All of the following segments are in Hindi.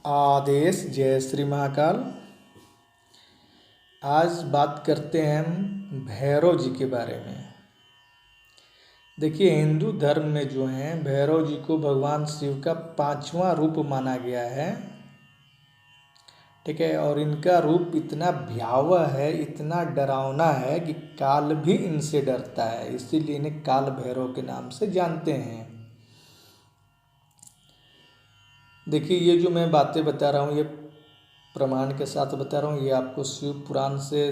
आदेश। जय श्री महाकाल। आज बात करते हैं हम भैरव जी के बारे में। देखिए, हिंदू धर्म में जो है भैरव जी को भगवान शिव का 5वां रूप माना गया है। ठीक है, और इनका रूप इतना भयावह है, इतना डरावना है कि काल भी इनसे डरता है, इसीलिए इन्हें काल भैरव के नाम से जानते हैं। देखिए, ये जो मैं बातें बता रहा हूँ ये प्रमाण के साथ बता रहा हूँ, ये आपको शिव पुराण से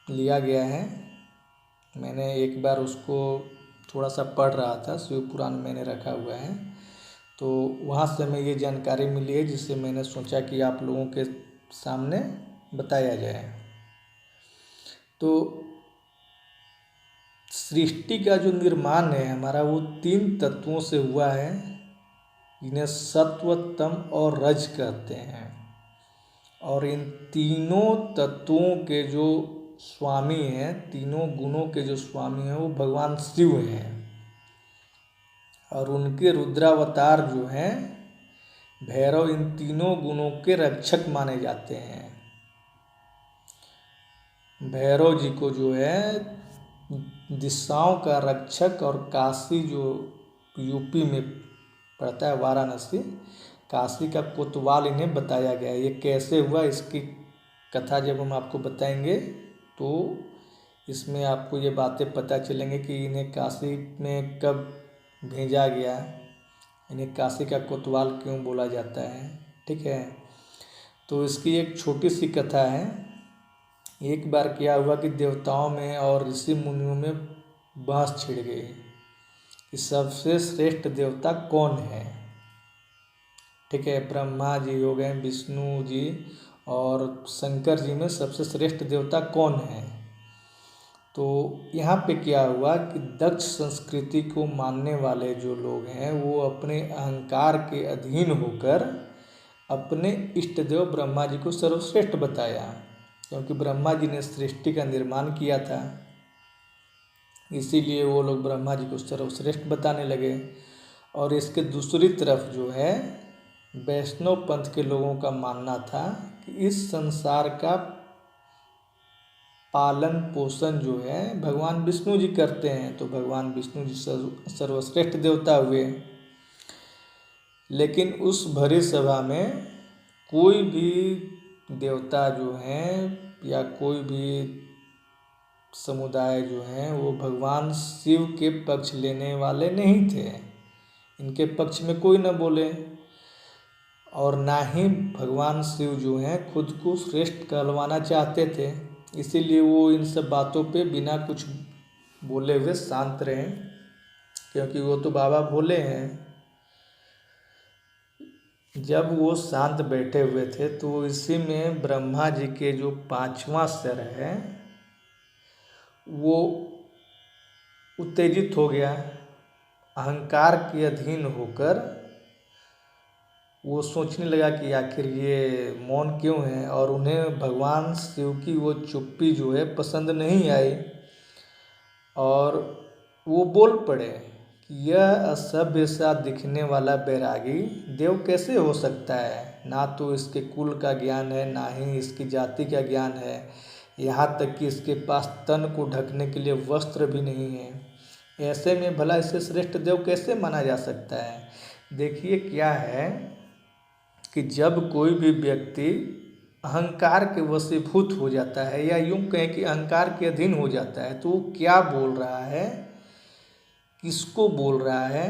लिया गया है। मैंने एक बार उसको थोड़ा सा पढ़ रहा था, शिव पुराण मैंने रखा हुआ है, तो वहाँ से हमें ये जानकारी मिली है, जिससे मैंने सोचा कि आप लोगों के सामने बताया जाए। तो सृष्टि का जो निर्माण है हमारा, वो 3 तत्वों से हुआ है। इन्हें सत्व, तम और रज कहते हैं। और इन तीनों तत्वों के जो स्वामी हैं, तीनों गुणों के जो स्वामी हैं, वो भगवान शिव हैं। और उनके रुद्रावतार जो हैं भैरव, इन तीनों गुणों के रक्षक माने जाते हैं। भैरव जी को जो है दिशाओं का रक्षक, और काशी जो यूपी में पड़ता है, वाराणसी, काशी का कोतवाल इन्हें बताया गया है। ये कैसे हुआ, इसकी कथा जब हम आपको बताएंगे तो इसमें आपको ये बातें पता चलेंगे कि इन्हें काशी में कब भेजा गया, इन्हें काशी का कोतवाल क्यों बोला जाता है। ठीक है, तो इसकी एक छोटी सी कथा है। एक बार क्या हुआ कि देवताओं में और ऋषि मुनियों में बहस छिड़ गई कि सबसे श्रेष्ठ देवता कौन है। ठीक है, ब्रह्मा जी हो गए, विष्णु जी और शंकर जी में सबसे श्रेष्ठ देवता कौन है। तो यहाँ पे क्या हुआ कि दक्ष संस्कृति को मानने वाले जो लोग हैं वो अपने अहंकार के अधीन होकर अपने इष्ट देव ब्रह्मा जी को सर्वश्रेष्ठ बताया, क्योंकि ब्रह्मा जी ने सृष्टि का निर्माण किया था, इसीलिए वो लोग ब्रह्मा जी को सर्वश्रेष्ठ बताने लगे। और इसके दूसरी तरफ जो है वैष्णव पंथ के लोगों का मानना था कि इस संसार का पालन पोषण जो है भगवान विष्णु जी करते हैं, तो भगवान विष्णु जी सर्वश्रेष्ठ देवता हुए। लेकिन उस भरी सभा में कोई भी देवता जो हैं या कोई भी समुदाय जो हैं वो भगवान शिव के पक्ष लेने वाले नहीं थे। इनके पक्ष में कोई न बोले, और ना ही भगवान शिव जो हैं खुद को श्रेष्ठ कहलवाना चाहते थे। इसीलिए वो इन सब बातों पे बिना कुछ बोले हुए शांत रहे, क्योंकि वो तो बाबा भोले हैं। जब वो शांत बैठे हुए थे तो इसी में ब्रह्मा जी के जो 5वां सिर है वो उत्तेजित हो गया। अहंकार के अधीन होकर वो सोचने लगा कि आखिर ये मौन क्यों है, और उन्हें भगवान शिव की वो चुप्पी जो है पसंद नहीं आई, और वो बोल पड़े कि यह असभ्य सा दिखने वाला बैरागी देव कैसे हो सकता है। ना तो इसके कुल का ज्ञान है, ना ही इसकी जाति का ज्ञान है, यहाँ तक कि इसके पास तन को ढकने के लिए वस्त्र भी नहीं है। ऐसे में भला इसे श्रेष्ठ देव कैसे माना जा सकता है। देखिए क्या है कि जब कोई भी व्यक्ति अहंकार के वशीभूत हो जाता है, या यूं कहें कि अहंकार के अधीन हो जाता है, तो वो क्या बोल रहा है, किसको बोल रहा है,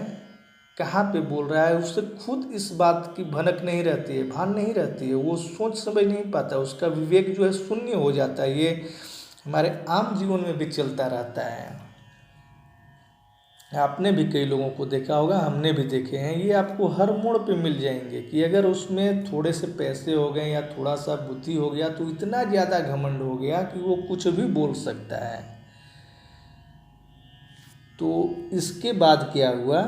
कहाँ पे बोल रहा है, उससे खुद इस बात की भनक नहीं रहती है, भान नहीं रहती है। वो सोच समझ नहीं पाता, उसका विवेक जो है शून्य हो जाता है। ये हमारे आम जीवन में भी चलता रहता है। आपने भी कई लोगों को देखा होगा, हमने भी देखे हैं। ये आपको हर मोड़ पे मिल जाएंगे कि अगर उसमें थोड़े से पैसे हो गए या थोड़ा सा बुद्धि हो गया तो इतना ज़्यादा घमंड हो गया कि वो कुछ भी बोल सकता है। तो इसके बाद क्या हुआ,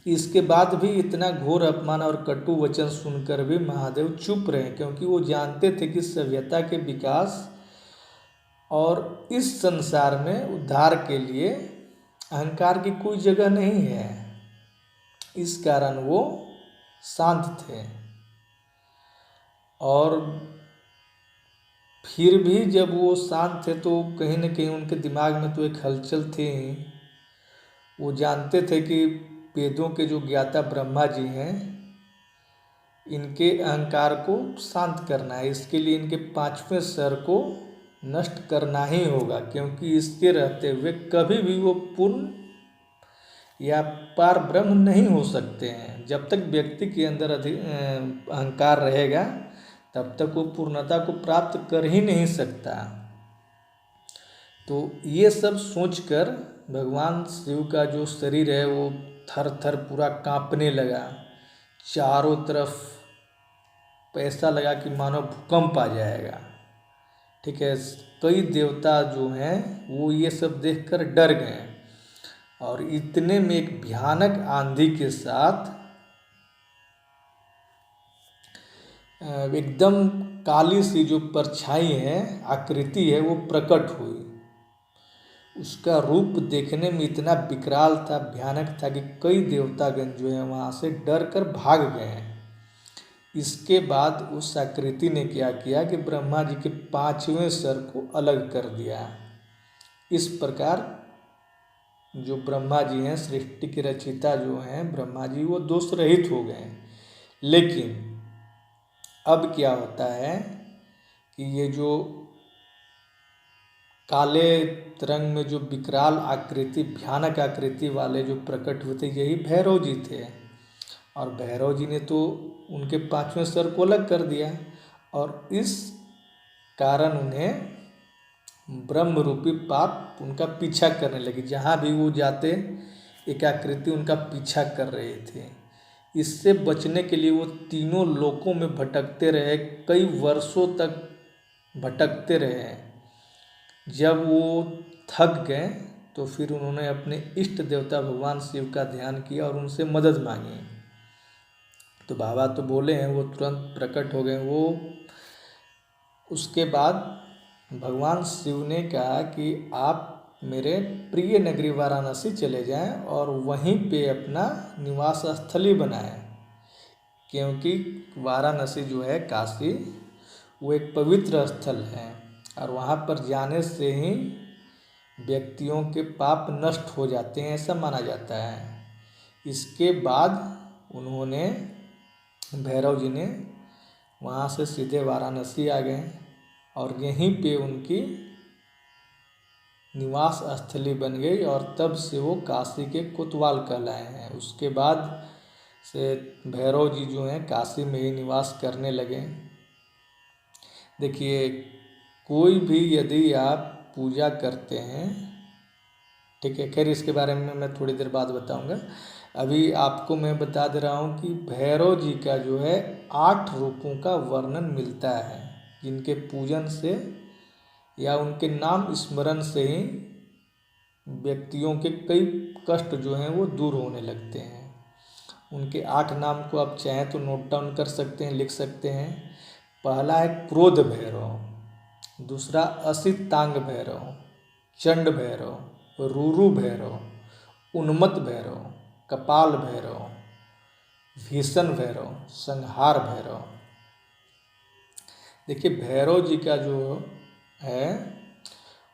इसके बाद भी इतना घोर अपमान और कटु वचन सुनकर भी महादेव चुप रहे, क्योंकि वो जानते थे कि सभ्यता के विकास और इस संसार में उद्धार के लिए अहंकार की कोई जगह नहीं है। इस कारण वो शांत थे। और फिर भी जब वो शांत थे तो कहीं न कहीं उनके दिमाग में तो एक हलचल थी। वो जानते थे कि वेदों के जो ज्ञाता ब्रह्मा जी हैं, इनके अहंकार को शांत करना है। इसके लिए इनके 5वें सर को नष्ट करना ही होगा, क्योंकि इसके रहते हुए कभी भी वो पूर्ण या पार ब्रह्म नहीं हो सकते हैं। जब तक व्यक्ति के अंदर अहंकार रहेगा तब तक वो पूर्णता को प्राप्त कर ही नहीं सकता। तो ये सब सोचकर भगवान शिव का जो शरीर है वो थर थर पूरा कांपने लगा। चारों तरफ ऐसा लगा कि मानो भूकंप आ जाएगा। ठीक है, कई देवता जो हैं वो ये सब देखकर डर गए। और इतने में एक भयानक आंधी के साथ एकदम काली सी जो परछाई है, आकृति है, वो प्रकट हुई। उसका रूप देखने में इतना विकराल था, भयानक था कि कई देवतागण जो है वहाँ से डर कर भाग गए। इसके बाद उस आकृति ने क्या किया कि ब्रह्मा जी के 5वें सर को अलग कर दिया। इस प्रकार जो ब्रह्मा जी हैं, सृष्टि के रचयिता जो हैं ब्रह्मा जी, वो दोष रहित हो गए। लेकिन अब क्या होता है कि ये जो काले रंग में जो विकराल आकृति, भयानक आकृति वाले जो प्रकट हुए थे, यही भैरव जी थे। और भैरव जी ने तो उनके 5वें सर को अलग कर दिया। और इस कारण उन्हें ब्रह्म रूपी पाप उनका पीछा करने लगी। जहाँ भी वो जाते एक आकृति उनका पीछा कर रहे थे। इससे बचने के लिए वो तीनों लोकों में भटकते रहे, कई वर्षों तक भटकते रहे। जब वो थक गए तो फिर उन्होंने अपने इष्ट देवता भगवान शिव का ध्यान किया और उनसे मदद मांगी। तो बाबा तो बोले हैं, वो तुरंत प्रकट हो गए। वो उसके बाद भगवान शिव ने कहा कि आप मेरे प्रिय नगरी वाराणसी चले जाएं और वहीं पे अपना निवास स्थली बनाएं, क्योंकि वाराणसी जो है, काशी, वो एक पवित्र स्थल है और वहाँ पर जाने से ही व्यक्तियों के पाप नष्ट हो जाते हैं, ऐसा माना जाता है। इसके बाद उन्होंने, भैरव जी ने, वहाँ से सीधे वाराणसी आ गए और यहीं पे उनकी निवास स्थली बन गई और तब से वो काशी के कोतवाल कहलाए हैं। उसके बाद से भैरव जी जो हैं काशी में ही निवास करने लगे। देखिए, कोई भी यदि आप पूजा करते हैं, ठीक है, खैर इसके बारे में मैं थोड़ी देर बाद बताऊंगा। अभी आपको मैं बता दे रहा हूँ कि भैरव जी का जो है 8 रूपों का वर्णन मिलता है, जिनके पूजन से या उनके नाम स्मरण से ही व्यक्तियों के कई कष्ट जो हैं वो दूर होने लगते हैं। उनके 8 नाम को आप चाहें तो नोट डाउन कर सकते हैं, लिख सकते हैं। पहला है क्रोध भैरव, दूसरा असितांग भैरव, चंड भैरव, रूरू भैरव, उन्मत्त भैरव, कपाल भैरव, भीषण भैरव, संहार भैरव। देखिए, भैरव जी का जो है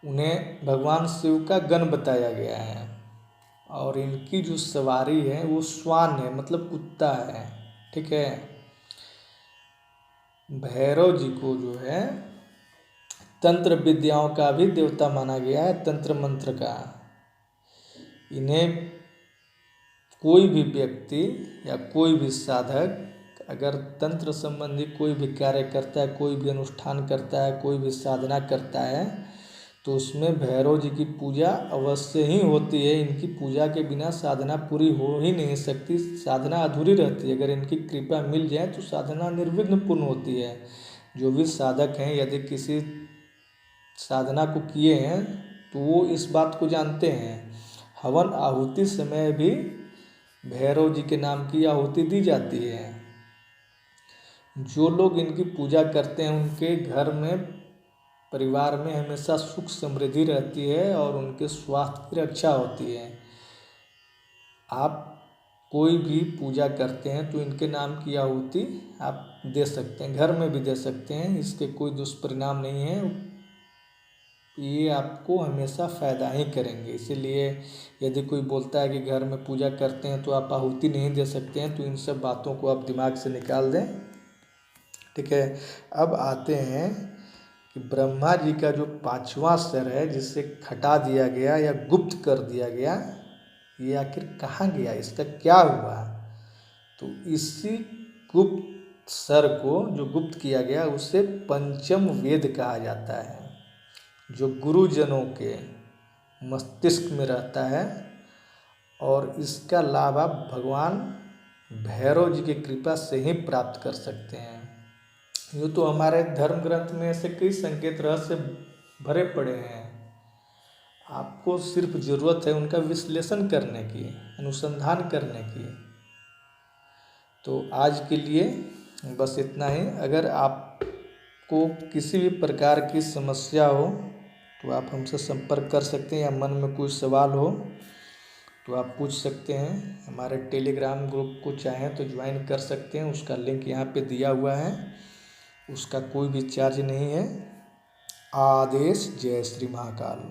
उन्हें भगवान शिव का गण बताया गया है और इनकी जो सवारी है वो श्वान है, मतलब कुत्ता है। ठीक है, भैरव जी को जो है तंत्र विद्याओं का भी देवता माना गया है, तंत्र मंत्र का। इन्हें कोई भी व्यक्ति या कोई भी साधक अगर तंत्र संबंधी कोई भी कार्य करता है, कोई भी अनुष्ठान करता है, कोई भी साधना करता है, तो उसमें भैरव जी की पूजा अवश्य ही होती है। इनकी पूजा के बिना साधना पूरी हो ही नहीं सकती, साधना अधूरी रहती है। अगर इनकी कृपा मिल जाए तो साधना निर्विघ्न पूर्ण होती है। जो भी साधक हैं, यदि किसी साधना को किए हैं तो वो इस बात को जानते हैं। हवन आहुति समय भी भैरव जी के नाम की आहुति दी जाती है। जो लोग इनकी पूजा करते हैं उनके घर में, परिवार में हमेशा सुख समृद्धि रहती है और उनके स्वास्थ्य की रक्षा होती है। आप कोई भी पूजा करते हैं तो इनके नाम की आहुति आप दे सकते हैं, घर में भी दे सकते हैं, इसके कोई दुष्परिणाम नहीं है, ये आपको हमेशा फ़ायदा ही करेंगे। इसीलिए यदि कोई बोलता है कि घर में पूजा करते हैं तो आप आहुति नहीं दे सकते हैं, तो इन सब बातों को आप दिमाग से निकाल दें। ठीक है, अब आते हैं कि ब्रह्मा जी का जो 5वां स्तर है जिसे हटा दिया गया या गुप्त कर दिया गया, ये आखिर कहाँ गया, इसका क्या हुआ। तो इसी गुप्त स्तर को जो गुप्त किया गया उसे पंचम वेद कहा जाता है, जो गुरुजनों के मस्तिष्क में रहता है, और इसका लाभ आप भगवान भैरव जी की कृपा से ही प्राप्त कर सकते हैं। यूँ तो हमारे धर्म ग्रंथ में ऐसे कई संकेत रहस्य भरे पड़े हैं, आपको सिर्फ ज़रूरत है उनका विश्लेषण करने की, अनुसंधान करने की। तो आज के लिए बस इतना ही। अगर आपको किसी भी प्रकार की समस्या हो तो आप हमसे संपर्क कर सकते हैं, या मन में कोई सवाल हो तो आप पूछ सकते हैं। हमारे टेलीग्राम ग्रुप को चाहें तो ज्वाइन कर सकते हैं, उसका लिंक यहाँ पे दिया हुआ है, उसका कोई भी चार्ज नहीं है। आदेश। जय श्री महाकाल।